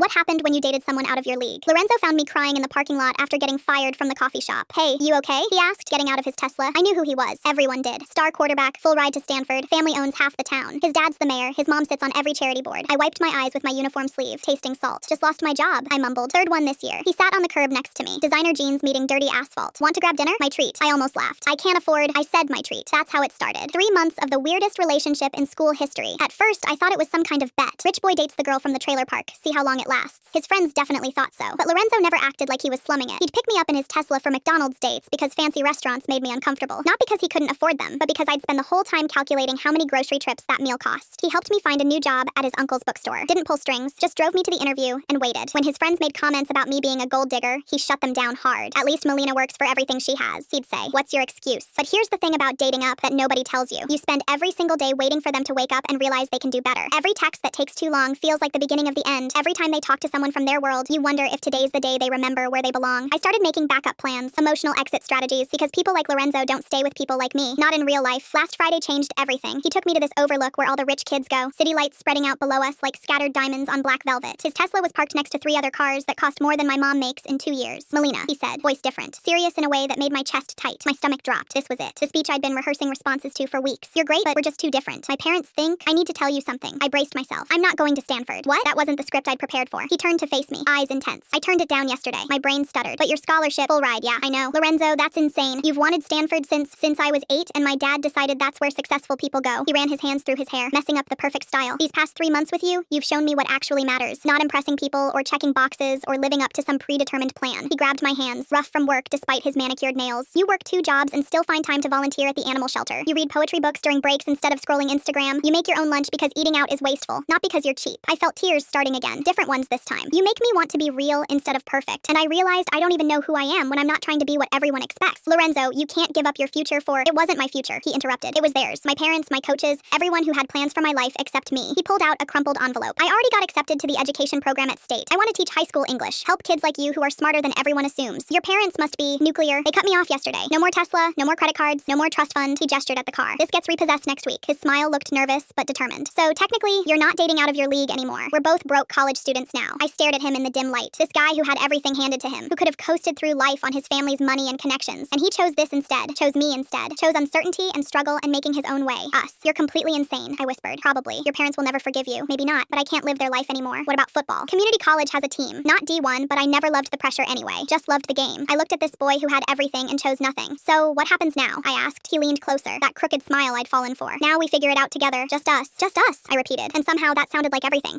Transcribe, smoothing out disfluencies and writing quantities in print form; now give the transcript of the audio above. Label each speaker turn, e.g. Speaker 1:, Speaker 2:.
Speaker 1: What happened when you dated someone out of your league? Lorenzo found me crying in the parking lot after getting fired from the coffee shop. Hey, you okay? He asked, getting out of his Tesla. I knew who he was. Everyone did. Star quarterback, full ride to Stanford, family owns half the town. His dad's the mayor, his mom sits on every charity board. I wiped my eyes with my uniform sleeve, tasting salt. Just lost my job, I mumbled. Third one this year. He sat on the curb next to me. Designer jeans meeting dirty asphalt. Want to grab dinner? My treat. I almost laughed. I can't afford. I said my treat. That's how it started. 3 months of the weirdest relationship in school history. At first, I thought it was some kind of bet. Rich boy dates the girl from the trailer park. See how long it lasts. His friends definitely thought so. But Lorenzo never acted like he was slumming it. He'd pick me up in his Tesla for McDonald's dates because fancy restaurants made me uncomfortable. Not because he couldn't afford them, but because I'd spend the whole time calculating how many grocery trips that meal cost. He helped me find a new job at his uncle's bookstore. Didn't pull strings, just drove me to the interview and waited. When his friends made comments about me being a gold digger, he shut them down hard. At least Melina works for everything she has, he'd say. What's your excuse? But here's the thing about dating up that nobody tells you. You spend every single day waiting for them to wake up and realize they can do better. Every text that takes too long feels like the beginning of the end. Every time they talk to someone from their world, you wonder if today's the day they remember where they belong. I started making backup plans, emotional exit strategies, because people like Lorenzo don't stay with people like me. Not in real life. Last Friday changed everything. He took me to this overlook where all the rich kids go. City lights spreading out below us like scattered diamonds on black velvet. His Tesla was parked next to 3 other cars that cost more than my mom makes in 2 years. Melina, he said, voice different. Serious in a way that made my chest tight. My stomach dropped. This was it. The speech I'd been rehearsing responses to for weeks. You're great, but we're just too different. My parents think I need to tell you something. I braced myself. I'm not going to Stanford. What? That wasn't the script I'd prepared for. He turned to face me, eyes intense. I turned it down yesterday. My brain stuttered. But your scholarship, full ride, yeah, I know. Lorenzo, that's insane. You've wanted Stanford since I was 8, and my dad decided that's where successful people go. He ran his hands through his hair, messing up the perfect style. These past 3 months with you, you've shown me what actually matters. Not impressing people or checking boxes or living up to some predetermined plan. He grabbed my hands, rough from work despite his manicured nails. You work 2 jobs and still find time to volunteer at the animal shelter. You read poetry books during breaks instead of scrolling Instagram. You make your own lunch because eating out is wasteful, not because you're cheap. I felt tears starting again. Different ones this time. You make me want to be real instead of perfect. And I realized I don't even know who I am when I'm not trying to be what everyone expects. Lorenzo, you can't give up your future for... It wasn't my future, he interrupted. It was theirs. My parents, my coaches, everyone who had plans for my life except me. He pulled out a crumpled envelope. I already got accepted to the education program at State. I want to teach high school English. Help kids like you who are smarter than everyone assumes. Your parents must be nuclear. They cut me off yesterday. No more Tesla, no more credit cards, no more trust fund. He gestured at the car. This gets repossessed next week. His smile looked nervous but determined. So technically, you're not dating out of your league anymore. We're both broke college students now. I stared at him in the dim light. This guy who had everything handed to him, who could have coasted through life on his family's money and connections. And he chose this instead. Chose me instead. Chose uncertainty and struggle and making his own way. Us. You're completely insane, I whispered. Probably. Your parents will never forgive you. Maybe not, but I can't live their life anymore. What about football? Community college has a team. Not D1, but I never loved the pressure anyway. Just loved the game. I looked at this boy who had everything and chose nothing. So, what happens now? I asked. He leaned closer. That crooked smile I'd fallen for. Now we figure it out together. Just us. Just us, I repeated. And somehow that sounded like everything.